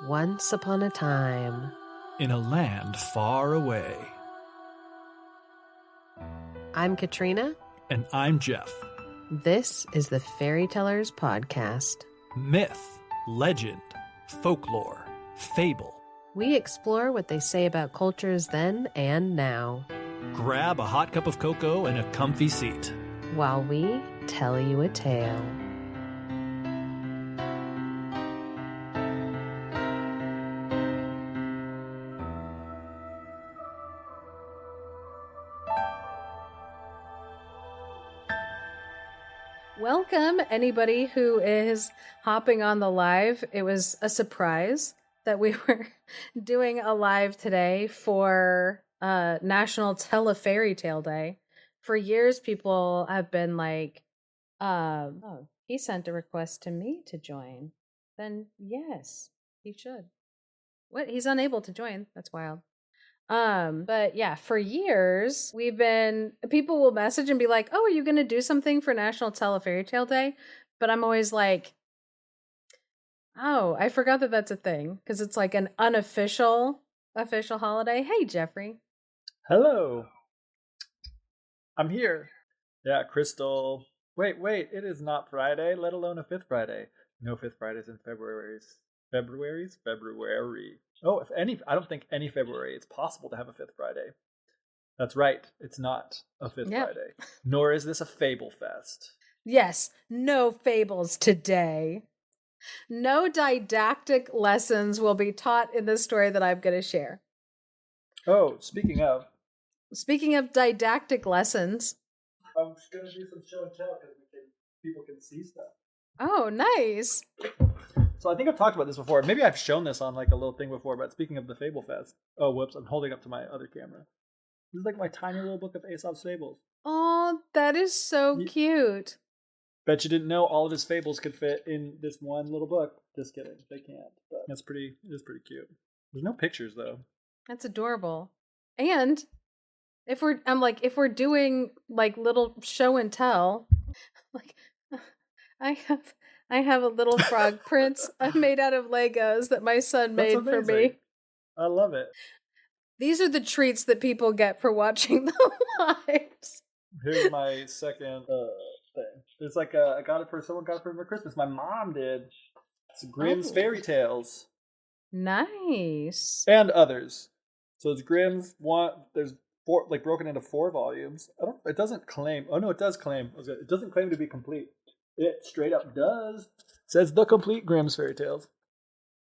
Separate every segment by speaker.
Speaker 1: Once upon a time,
Speaker 2: in a land far away.
Speaker 1: I'm Katrina.
Speaker 2: And I'm Jeff.
Speaker 1: This is the Fairy Tellers Podcast.
Speaker 2: Myth, legend, folklore, fable.
Speaker 1: We explore what they say about cultures then and now,
Speaker 2: Grab a hot cup of cocoa and a comfy seat
Speaker 1: while we tell you a tale. Welcome, anybody who is hopping on the live. It was a surprise that we were doing a live today for National Tell a Fairy Tale Day. For years, people have been like, oh, he sent a request to me to join. Then yes, he should. What? He's unable to join. That's wild. But yeah, for years people will message and be like, oh, are you going to do something for National Tell a Fairy Tale Day? But I'm always like, oh, I forgot that that's a thing. Cause it's like an unofficial holiday. Hey, Jeffrey.
Speaker 3: Hello. I'm here. Yeah, Crystal. Wait, it is not Friday, let alone a fifth Friday. No fifth Fridays in February. Oh, if any, I don't think any February it's possible to have a fifth Friday. That's right. It's not a fifth Friday. Nor is this a fable fest.
Speaker 1: Yes, no fables today. No didactic lessons will be taught in the story that I'm going to share.
Speaker 3: Oh, speaking of
Speaker 1: didactic lessons.
Speaker 3: I'm just going to do some show and tell because people can see stuff.
Speaker 1: Oh, nice.
Speaker 3: So I think I've talked about this before. Maybe I've shown this on like a little thing before, but speaking of the Fable Fest. Oh, whoops. I'm holding up to my other camera. This is like my tiny little book of Aesop's fables.
Speaker 1: Oh, that is so cute.
Speaker 3: Bet you didn't know all of his fables could fit in this one little book. Just kidding. They can't. But it is pretty cute. There's no pictures though. That's
Speaker 1: adorable. And if we're doing like little show and tell, like I have a little frog prince made out of Legos that my son made for me.
Speaker 3: I love it.
Speaker 1: These are the treats that people get for watching the lives.
Speaker 3: Here's my second thing. There's like someone got it for Christmas. My mom did. It's Grimm's Fairy Tales.
Speaker 1: Nice.
Speaker 3: And others. So it's Grimm's one. There's four, like broken into 4 volumes. It doesn't claim. Oh no, it does claim. It doesn't claim to be complete. It straight up does. It says the complete Grimm's Fairy Tales.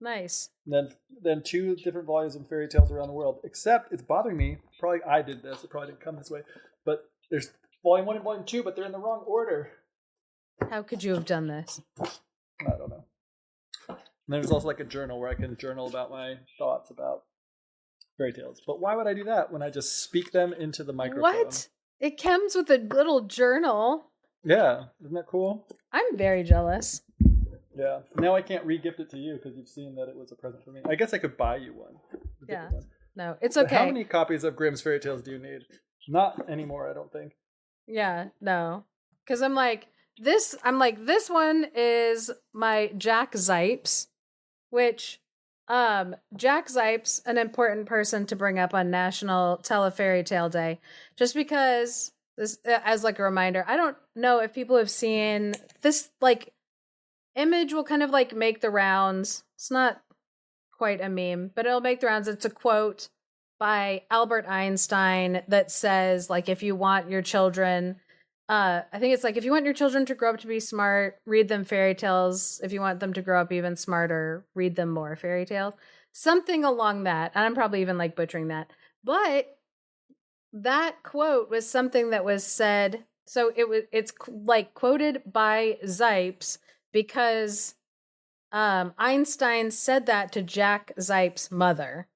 Speaker 1: Nice.
Speaker 3: And then 2 different volumes of fairy tales around the world. Except it's bothering me. Probably I did this. It probably didn't come this way. But there's volume 1 and volume 2, but they're in the wrong order.
Speaker 1: How could you have done this?
Speaker 3: I don't know. And then there's also like a journal where I can journal about my thoughts about fairy tales. But why would I do that when I just speak them into the microphone?
Speaker 1: What? It comes with a little journal.
Speaker 3: Yeah, isn't that cool?
Speaker 1: I'm very jealous.
Speaker 3: Yeah. Now I can't re-gift it to you because you've seen that it was a present for me. I guess I could buy you one.
Speaker 1: Yeah. No, it's okay.
Speaker 3: But how many copies of Grimm's Fairy Tales do you need? Not anymore, I don't think.
Speaker 1: Yeah, no. Because I'm like, this one is my Jack Zipes, which, Jack Zipes, an important person to bring up on National Tell a Fairy Tale Day, just because... This as like a reminder. I don't know if people have seen this, like, image will kind of like make the rounds. It's not quite a meme, but it'll make the rounds. It's a quote by Albert Einstein that says, like, if you want your children, I think it's like, if you want your children to grow up to be smart, read them fairy tales. If you want them to grow up even smarter, read them more fairy tales. Something along that. And I'm probably even like butchering that. But that quote was something that was said. So it's like quoted by Zipes because Einstein said that to Jack Zipes' mother.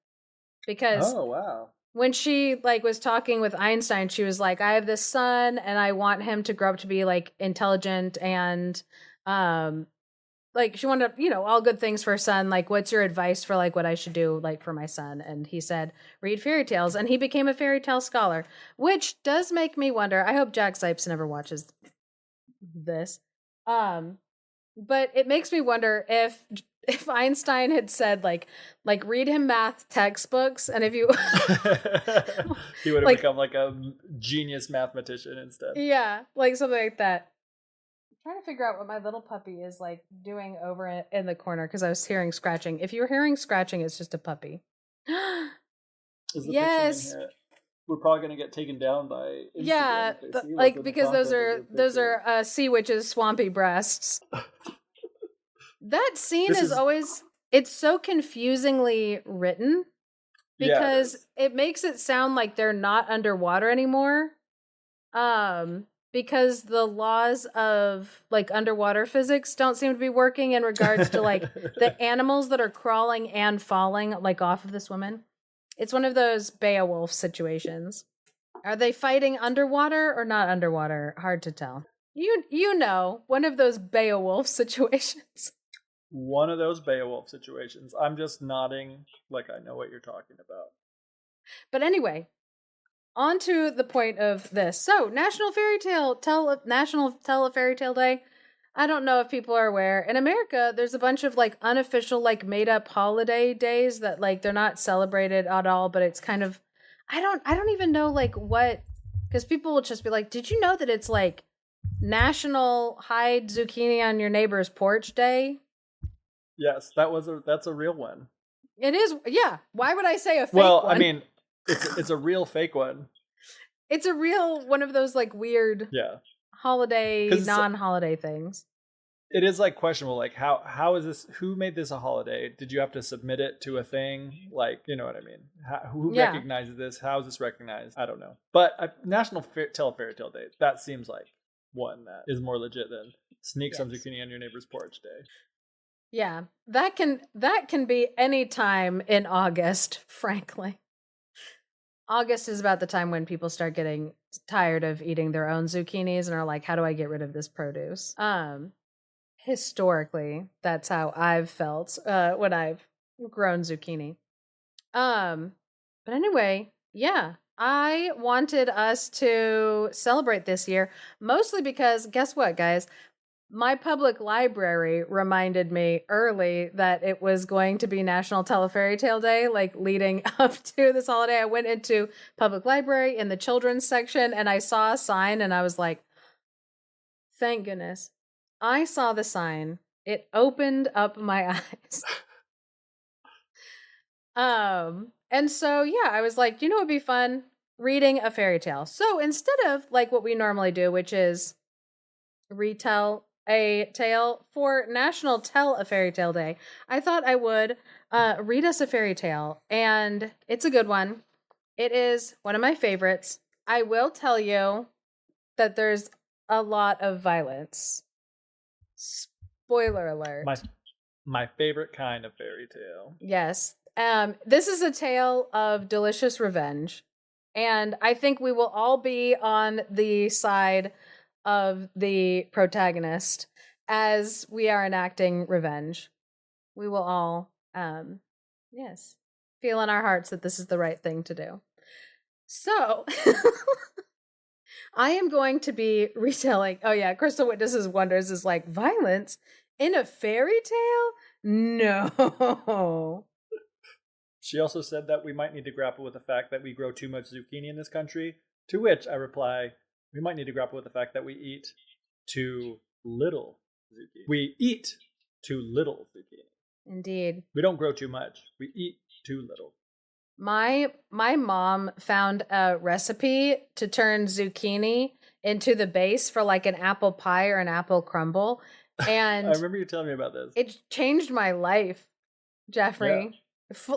Speaker 1: Because when she like was talking with Einstein, she was like, I have this son and I want him to grow up to be like intelligent and like she wanted, all good things for her son. Like, what's your advice for like what I should do like for my son? And he said, read fairy tales. And he became a fairy tale scholar, which does make me wonder. I hope Jack Zipes never watches this. But it makes me wonder if if Einstein had said like read him math textbooks, and if you
Speaker 3: He would have
Speaker 1: like
Speaker 3: become like a genius mathematician instead.
Speaker 1: yeah, like something like that. I'm trying to figure out what my little puppy is like doing over in the corner because I was hearing scratching. If you're hearing scratching, it's just a puppy.
Speaker 3: Is the picture in
Speaker 1: Yes.
Speaker 3: here? We're probably gonna get taken down by
Speaker 1: Yeah,
Speaker 3: Instagram if they see what's
Speaker 1: like
Speaker 3: in the
Speaker 1: because
Speaker 3: content of the
Speaker 1: those
Speaker 3: picture.
Speaker 1: are sea witches' swampy breasts. That scene
Speaker 3: This
Speaker 1: is
Speaker 3: is
Speaker 1: always it's so confusingly written
Speaker 3: yeah, it
Speaker 1: because
Speaker 3: is.
Speaker 1: it makes it sound like they're not underwater anymore. Because the laws of like underwater physics don't seem to be working in regards to like the animals that are crawling and falling like off of this woman. It's one of those Beowulf situations. Are they fighting underwater or not underwater? Hard to tell. You know, one of those Beowulf situations.
Speaker 3: One of those Beowulf situations. I'm just nodding like I know what you're talking about.
Speaker 1: But anyway, on to the point of this. So, National Tell a Fairy Tale Day. I don't know if people are aware. In America, there's a bunch of like unofficial, like made up holiday days that like they're not celebrated at all, but it's kind of I don't even know like what because people will just be like, did you know that it's like National Hide Zucchini on Your Neighbor's Porch Day?
Speaker 3: Yes, that's a real one.
Speaker 1: It is, yeah. Why would I say a fake
Speaker 3: Well,
Speaker 1: one?
Speaker 3: I mean, it's a real fake one.
Speaker 1: It's a real one of those like weird
Speaker 3: Yeah,
Speaker 1: holiday,
Speaker 3: because
Speaker 1: non-holiday things.
Speaker 3: it is like questionable. Like how is this? Who made this a holiday? Did you have to submit it to a thing? Like you know what I mean? Who
Speaker 1: Yeah.
Speaker 3: recognizes this? How is this recognized? I don't know. But National Tell Fairy Tale Day. That seems like one that is more legit than sneak some
Speaker 1: Yes.
Speaker 3: zucchini on your neighbor's porch day.
Speaker 1: Yeah. That can be any time in August, frankly. August is about the time when people start getting tired of eating their own zucchinis and are like, how do I get rid of this produce? Historically, that's how I've felt when I've grown zucchini. But anyway, yeah, I wanted us to celebrate this year, mostly because guess what, guys? My public library reminded me early that it was going to be National Tell a Fairy Tale Day, like leading up to this holiday. I went into public library in the children's section and I saw a sign and I was like, thank goodness. I saw the sign. It opened up my eyes. And so yeah, I was like, you know what would be fun? Reading a fairy tale. So instead of like what we normally do, which is retell a tale for National Tell a Fairy Tale Day, I thought I would read us a fairy tale. And it's a good one. It is one of my favorites. I will tell you that there's a lot of violence. Spoiler alert.
Speaker 3: My favorite kind of fairy tale.
Speaker 1: Yes. This is a tale of delicious revenge. And I think we will all be on the side of the protagonist as we are enacting revenge. We will all, yes, feel in our hearts that this is the right thing to do. So, I am going to be retelling. Oh, yeah, Crystal Witnesses Wonders is like violence in a fairy tale? No.
Speaker 3: She also said that we might need to grapple with the fact that we grow too much zucchini in this country, to which I reply, we might need to grapple with the fact that we eat too little zucchini. We eat too little zucchini.
Speaker 1: Indeed.
Speaker 3: We don't grow too much. We eat too little.
Speaker 1: My mom found a recipe to turn zucchini into the base for like an apple pie or an apple crumble. And
Speaker 3: I remember you telling me about this.
Speaker 1: It changed my life, Jeffrey.
Speaker 3: Yeah.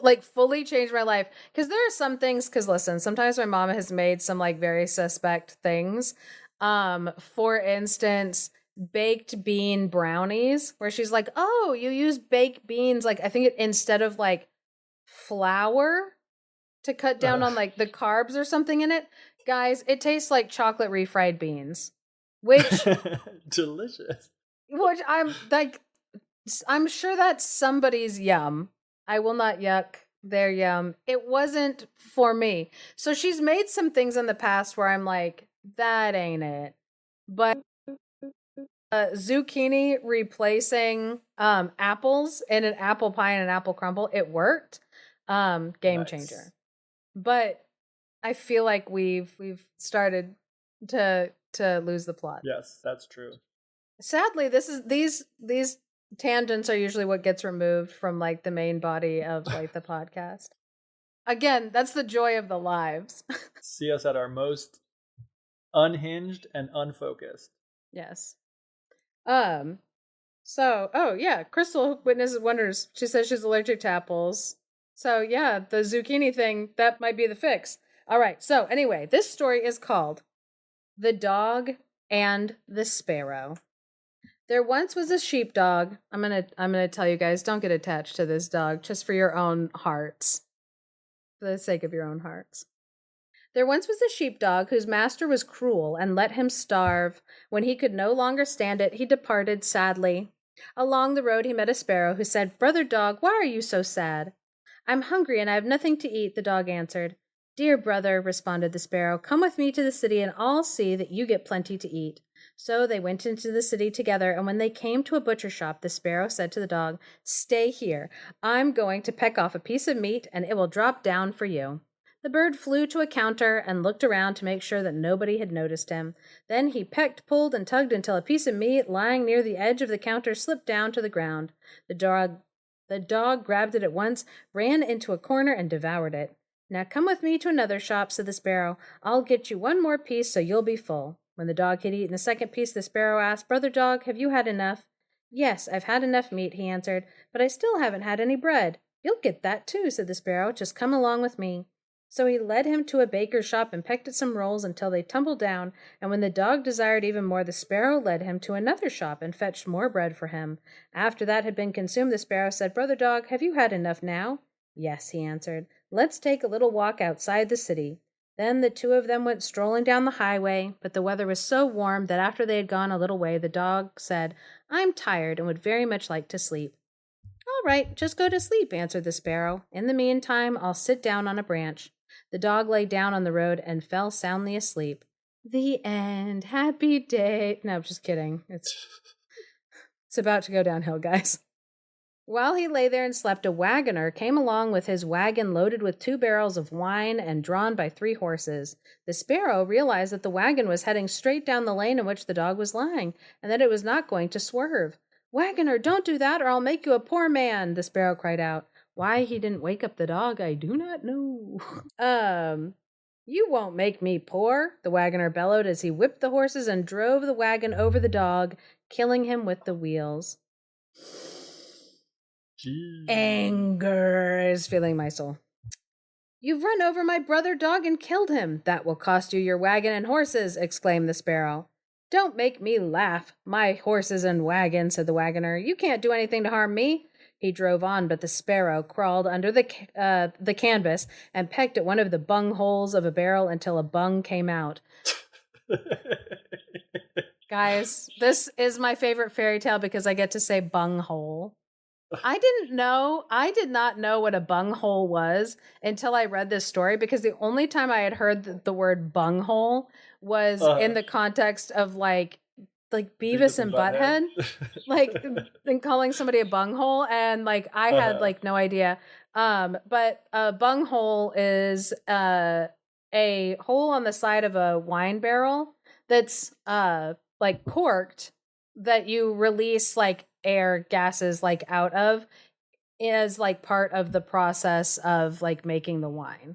Speaker 1: Like fully changed my life. Because there are some things, because listen, sometimes my mom has made some like very suspect things. For instance, baked bean brownies, where she's like, oh, you use baked beans, like I think instead of like flour to cut down on like the carbs or something in it. Guys, it tastes like chocolate refried beans. Which
Speaker 3: delicious.
Speaker 1: Which I'm like, I'm sure that's somebody's yum. I will not yuck their yum. It wasn't for me. So she's made some things in the past where I'm like, that ain't it. But Zucchini replacing apples in an apple pie and an apple crumble. It worked. Game changer. But I feel like we've started to lose the plot.
Speaker 3: Yes, that's true.
Speaker 1: Sadly, these tangents are usually what gets removed from like the main body of like the podcast. Again, that's the joy of the lives.
Speaker 3: See us at our most unhinged and unfocused.
Speaker 1: Yes. So, oh yeah, Crystal witnesses wonders. She says she's allergic to apples. So yeah, the zucchini thing, that might be the fix. All right. So anyway, this story is called The Dog and the Sparrow. There once was a sheepdog. I'm gonna tell you guys, don't get attached to this dog, just for your own hearts. For the sake of your own hearts. There once was a sheepdog whose master was cruel and let him starve. When he could no longer stand it, he departed sadly. Along the road he met a sparrow who said, "Brother dog, why are you so sad?" "I'm hungry and I have nothing to eat," the dog answered. "Dear brother," responded the sparrow, "come with me to the city and I'll see that you get plenty to eat." So they went into the city together, and when they came to a butcher shop, the sparrow said to the dog, "Stay here. I'm going to peck off a piece of meat and it will drop down for you." The bird flew to a counter and looked around to make sure that nobody had noticed him. Then he pecked, pulled, and tugged until a piece of meat lying near the edge of the counter slipped down to the ground. The dog grabbed it at once, ran into a corner, and devoured it. "Now come with me to another shop," said the sparrow. "I'll get you one more piece so you'll be full." When the dog had eaten the second piece, the sparrow asked, "Brother dog, have you had enough?" "Yes, I've had enough meat," he answered, "but I still haven't had any bread." "You'll get that too," said the sparrow. "Just come along with me." So he led him to a baker's shop and pecked at some rolls until they tumbled down, and when the dog desired even more, the sparrow led him to another shop and fetched more bread for him. After that had been consumed, the sparrow said, "Brother dog, have you had enough now?" "Yes," he answered. "Let's take a little walk outside the city." Then the two of them went strolling down the highway, but the weather was so warm that after they had gone a little way, the dog said, "I'm tired and would very much like to sleep." "All right, just go to sleep," answered the sparrow. "In the meantime, I'll sit down on a branch." The dog lay down on the road and fell soundly asleep. The end. Happy day. No, just kidding. It's about to go downhill, guys. While he lay there and slept, a wagoner came along with his wagon loaded with 2 barrels of wine and drawn by 3 horses. The sparrow realized that the wagon was heading straight down the lane in which the dog was lying, and that it was not going to swerve. "Wagoner, don't do that, or I'll make you a poor man," the sparrow cried out. Why he didn't wake up the dog, I do not know. You won't make me poor," the wagoner bellowed as he whipped the horses and drove the wagon over the dog, killing him with the wheels.
Speaker 3: Jeez.
Speaker 1: Anger is filling my soul. "You've run over my brother dog and killed him. That will cost you your wagon and horses," exclaimed the sparrow. "Don't make me laugh. My horses and wagon," said the wagoner. "You can't do anything to harm me." He drove on, but the sparrow crawled under the canvas and pecked at one of the bung holes of a barrel until a bung came out. Guys, this is my favorite fairy tale because I get to say bung hole. I did not know what a bung hole was until I read this story, because the only time I had heard the word bung hole was in the context of like Beavis and Butthead, like and calling somebody a bunghole, and like I had like no idea. But a bunghole is a hole on the side of a wine barrel that's like corked, that you release like air gases like out of, as like part of the process of like making the wine.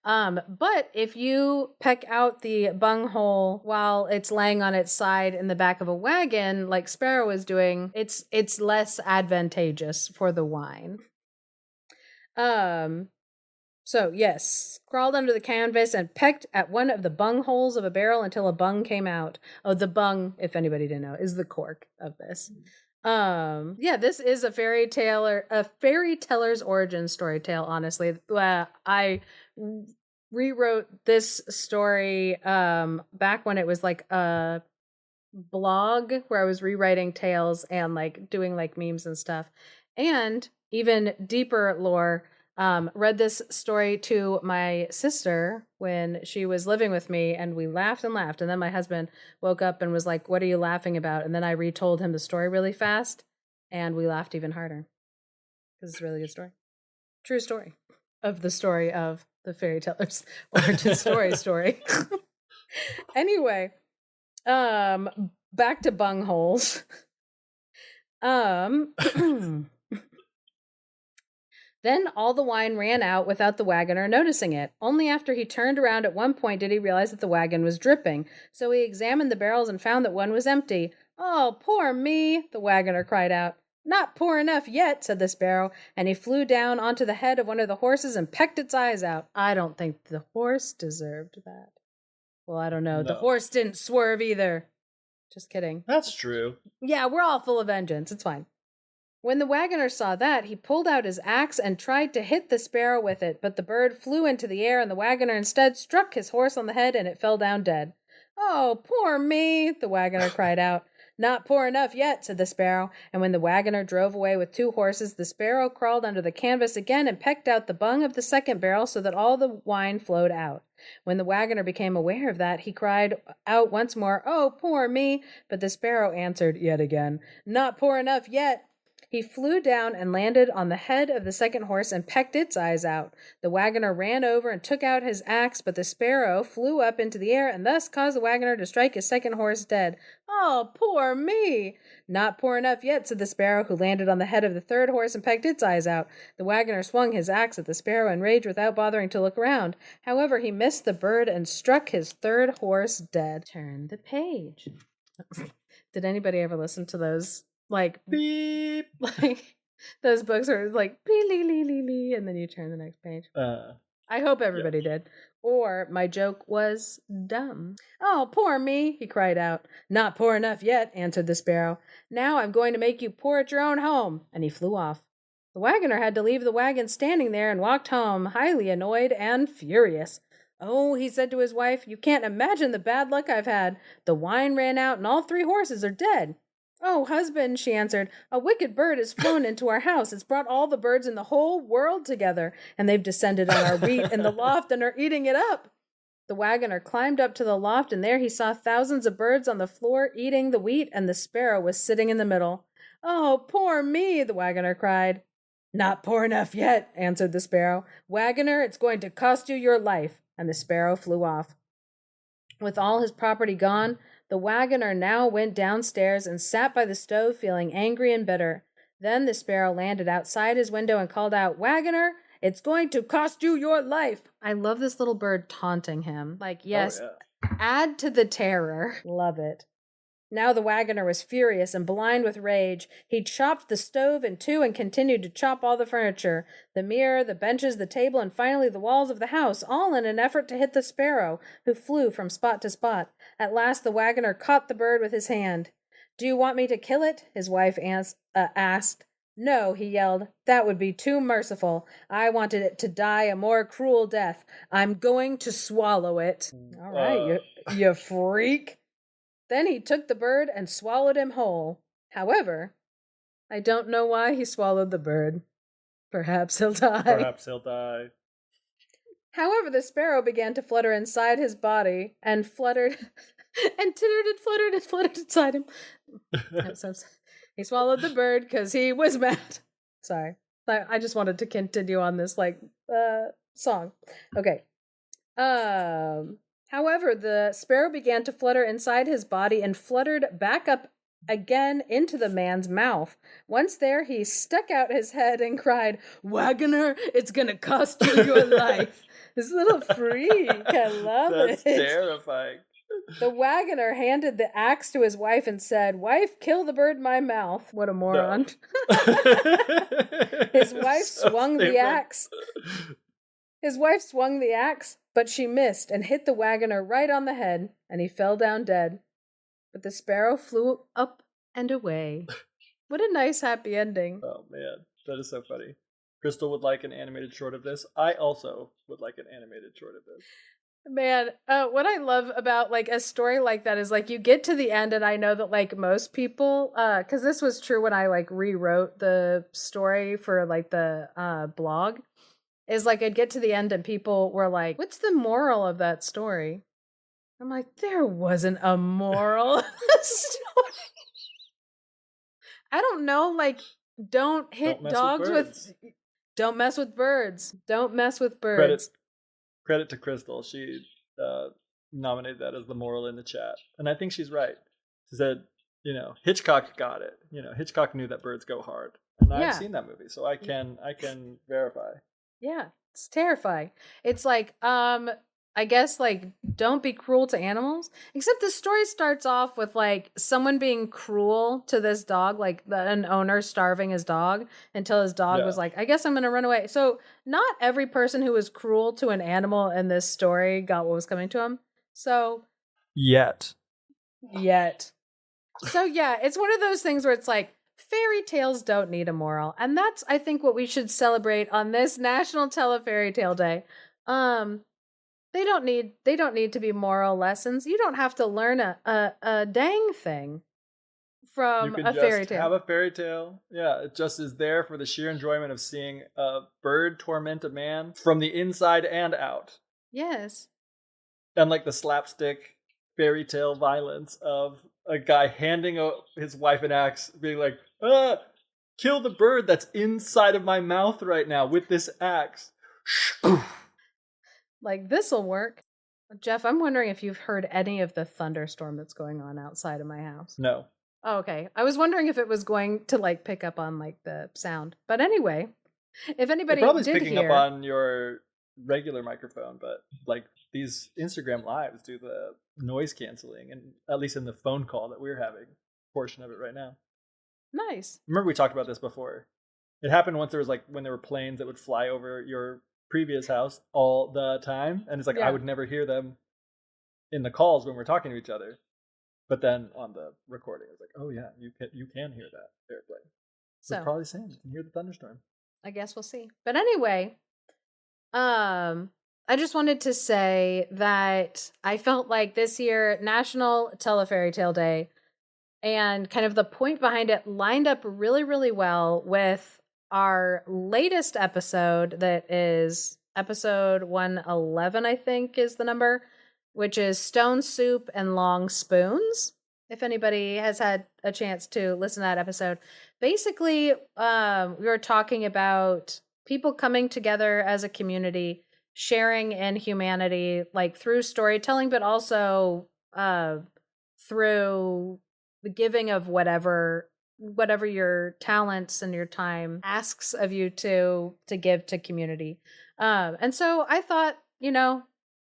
Speaker 1: But if you peck out the bunghole while it's laying on its side in the back of a wagon, like Sparrow is doing, it's less advantageous for the wine. So yes, crawled under the canvas and pecked at one of the bung holes of a barrel until a bung came out. Oh, the bung, if anybody didn't know, is the cork of this. Yeah, this is a fairy teller's origin story tale, honestly. I rewrote this story back when it was like a blog where I was rewriting tales and like doing like memes and stuff. And even deeper lore, read this story to my sister when she was living with me, and we laughed and laughed. And then my husband woke up and was like, "What are you laughing about?" And then I retold him the story really fast, and we laughed even harder because it's a really good story. True story of the story of the fairy teller's origin story. Anyway, back to bungholes. Then all the wine ran out without the wagoner noticing it. Only after he turned around at one point did he realize that the wagon was dripping. So he examined the barrels and found that one was empty. "Oh, poor me," the wagoner cried out. "Not poor enough yet," said the sparrow, and he flew down onto the head of one of the horses and pecked its eyes out. I don't think the horse deserved that. Well, I don't know.
Speaker 3: No.
Speaker 1: The horse didn't swerve either. Just kidding.
Speaker 3: That's true.
Speaker 1: Yeah, we're all full of vengeance. It's fine. When the wagoner saw that, he pulled out his axe and tried to hit the sparrow with it, but the bird flew into the air, and the wagoner instead struck his horse on the head, and it fell down dead. "Oh, poor me," the wagoner cried out. "Not poor enough yet," said the sparrow, and when the wagoner drove away with 2 horses, the sparrow crawled under the canvas again and pecked out the bung of the second barrel so that all the wine flowed out. When the wagoner became aware of that, he cried out once more, "Oh, poor me," but the sparrow answered yet again, "Not poor enough yet." He flew down and landed on the head of the second horse and pecked its eyes out. The wagoner ran over and took out his axe, but the sparrow flew up into the air and thus caused the wagoner to strike his second horse dead. "Oh, poor me!" "Not poor enough yet," said the sparrow, who landed on the head of the third horse and pecked its eyes out. The wagoner swung his axe at the sparrow in rage without bothering to look around. However, he missed the bird and struck his third horse dead. Turn the page. Did anybody ever listen to those? Like
Speaker 3: beep,
Speaker 1: like those books where it's like beep, and then you turn the next page. I hope everybody did. Or my joke was dumb. "Oh, poor me," he cried out. "Not poor enough yet," answered the sparrow. "Now I'm going to make you poor at your own home," and he flew off. The wagoner had to leave the wagon standing there and walked home, highly annoyed and furious. "Oh," he said to his wife, "you can't imagine the bad luck I've had. The wine ran out and all 3 horses are dead." "Oh, husband," she answered, "a wicked bird has flown into our house. It's brought all the birds in the whole world together, and they've descended on our wheat in the loft and are eating it up." The wagoner climbed up to the loft, and there he saw thousands of birds on the floor eating the wheat, and the sparrow was sitting in the middle. "Oh, poor me," the wagoner cried. "Not poor enough yet," answered the sparrow. "Wagoner, it's going to cost you your life." And the sparrow flew off. With all his property gone, the wagoner now went downstairs and sat by the stove feeling angry and bitter. Then the sparrow landed outside his window and called out, "Wagoner, it's going to cost you your life." I love this little bird taunting him. Like, yes, add to the terror. Love it. Now the wagoner was furious and blind with rage. He chopped the stove in 2 and continued to chop all the furniture, the mirror, the benches, the table, and finally the walls of the house, all in an effort to hit the sparrow, who flew from spot to spot. At last the wagoner caught the bird with his hand. "Do you want me to kill it?" his wife asked. "No," he yelled. "That would be too merciful. I wanted it to die a more cruel death. I'm going to swallow it." All right, you freak. Then he took the bird and swallowed him whole. However, I don't know why he swallowed the bird. Perhaps he'll die. However, the sparrow began to flutter inside his body and fluttered and tittered and fluttered and fluttered inside him. He swallowed the bird because he was mad. Sorry. I just wanted to continue on this song. Okay. However, the sparrow began to flutter inside his body and fluttered back up again into the man's mouth. Once there, he stuck out his head and cried, "Wagoner, it's gonna cost you your life." This little freak, I love it.
Speaker 3: That's terrifying.
Speaker 1: The wagoner handed the axe to his wife and said, "Wife, kill the bird in my mouth." What a moron. No. His wife swung the axe. But she missed and hit the wagoner right on the head, and he fell down dead. But the sparrow flew up and away. What a nice happy ending.
Speaker 3: Oh man, that is so funny. Crystal would like an animated short of this. I also would like an animated short of this.
Speaker 1: Man, what I love about a story like that is you get to the end, and I know that most people, because this was true when I rewrote the story for the blog. is like I'd get to the end and people were like, what's the moral of that story? I'm like, there wasn't a moral of the story. I don't know, like, don't hit dogs with don't mess with birds. Don't mess with birds.
Speaker 3: Credit to Crystal. She nominated that as the moral in the chat. And I think she's right. She said, Hitchcock got it. Hitchcock knew that birds go hard. And I've seen that movie, so I can verify.
Speaker 1: Yeah, it's terrifying. It's like, I guess, like, don't be cruel to animals. Except the story starts off with, like, someone being cruel to this dog, like an owner starving his dog until his dog was like, I guess I'm going to run away. So not every person who was cruel to an animal in this story got what was coming to him. So.
Speaker 3: Yet.
Speaker 1: So, yeah, it's one of those things where it's like, fairy tales don't need a moral. And that's, I think, what we should celebrate on this National Tell a Fairy Tale Day. They don't need to be moral lessons. You don't have to learn a dang thing from a fairy tale.
Speaker 3: Have a fairy tale. Yeah, it just is there for the sheer enjoyment of seeing a bird torment a man from the inside and out.
Speaker 1: Yes.
Speaker 3: And like the slapstick fairy tale violence of a guy handing his wife an axe, being like, kill the bird that's inside of my mouth right now with this axe.
Speaker 1: Like, this'll work. Jeff, I'm wondering if you've heard any of the thunderstorm that's going on outside of my house.
Speaker 3: No.
Speaker 1: Oh, okay. I was wondering if it was going to, like, pick up on, like, the sound. But anyway, if anybody
Speaker 3: probably picking up on your regular microphone, but, like, these Instagram lives do the noise canceling, and at least in the phone call that we're having, portion of it right now.
Speaker 1: Nice.
Speaker 3: Remember we talked about this before. It happened once. There was like when there were planes that would fly over your previous house all the time, and it's like I would never hear them in the calls when we're talking to each other, but then on the recording it's like, oh yeah, you can hear that airplane. So it's probably saying you can hear the thunderstorm.
Speaker 1: I guess we'll see. But anyway, I just wanted to say that I felt like this year, National Tell a Fairy Tale Day, and kind of the point behind it lined up really, really well with our latest episode, that is episode 111, I think is the number, which is Stone Soup and Long Spoons. If anybody has had a chance to listen to that episode. Basically, we were talking about people coming together as a community, sharing in humanity, like through storytelling, but also through the giving of whatever your talents and your time asks of you to give to community. And so I thought,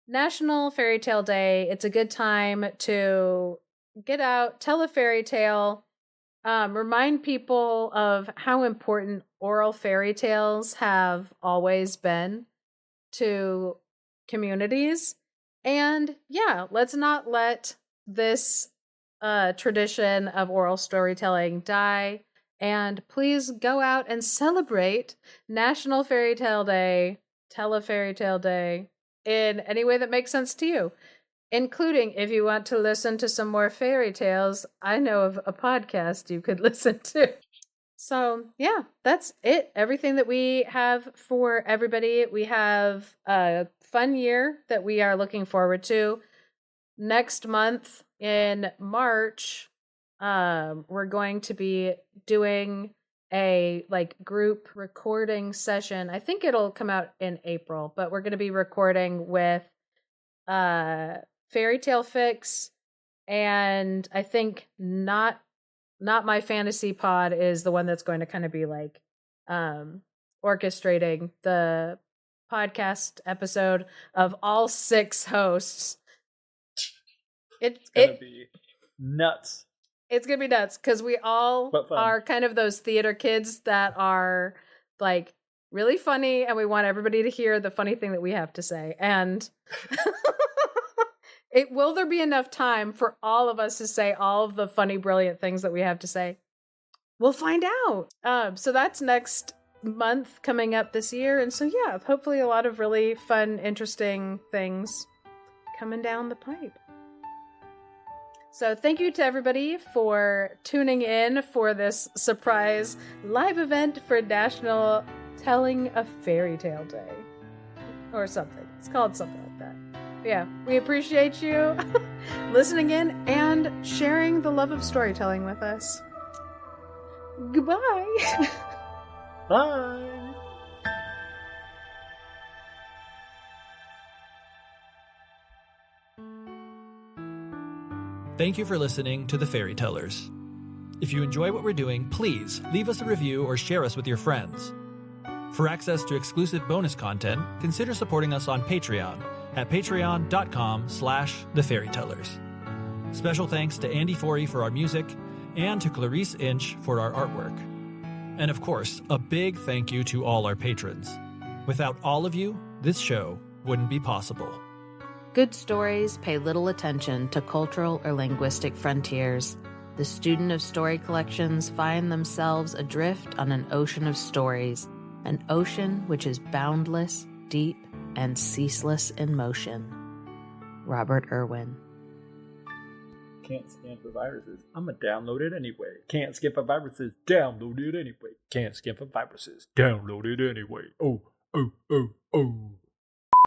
Speaker 1: National Fairy Tale Day, it's a good time to get out, tell a fairy tale, remind people of how important oral fairy tales have always been to communities. And yeah, let's not let this tradition of oral storytelling die. And please go out and celebrate National Fairy Tale Day, Tell a Fairy Tale Day, in any way that makes sense to you. Including, if you want to listen to some more fairy tales, I know of a podcast you could listen to. So, yeah, that's it. Everything that we have for everybody. We have a fun year that we are looking forward to. Next month in March, we're going to be doing a group recording session. I think it'll come out in April, but we're going to be recording with Fairy Tale Fix, and I think not My Fantasy Pod is the one that's going to kind of be orchestrating the podcast episode of all 6 hosts. It's gonna
Speaker 3: be nuts.
Speaker 1: It's gonna be nuts because we all are kind of those theater kids that are like really funny, and we want everybody to hear the funny thing that we have to say. And will there be enough time for all of us to say all of the funny, brilliant things that we have to say? We'll find out. So that's next month coming up this year. And so, yeah, hopefully a lot of really fun, interesting things coming down the pipe. So thank you to everybody for tuning in for this surprise live event for National telling a fairy tale day or something. It's called something like that. But yeah, we appreciate you listening in and sharing the love of storytelling with us. Goodbye.
Speaker 3: Bye.
Speaker 2: Thank you for listening to The Fairy Tellers. If you enjoy what we're doing, please leave us a review or share us with your friends. For access to exclusive bonus content, consider supporting us on Patreon at patreon.com/thefairytellers. Special thanks to Andy Forey for our music and to Clarice Inch for our artwork. And of course, a big thank you to all our patrons. Without all of you, this show wouldn't be possible.
Speaker 4: Good stories pay little attention to cultural or linguistic frontiers. The student of story collections find themselves adrift on an ocean of stories, an ocean which is boundless, deep, and ceaseless in motion. Robert Irwin.
Speaker 3: Can't scan for viruses. I'm gonna download it anyway. Can't scan for viruses. Download it anyway. Can't scan for viruses. Download it anyway. Oh.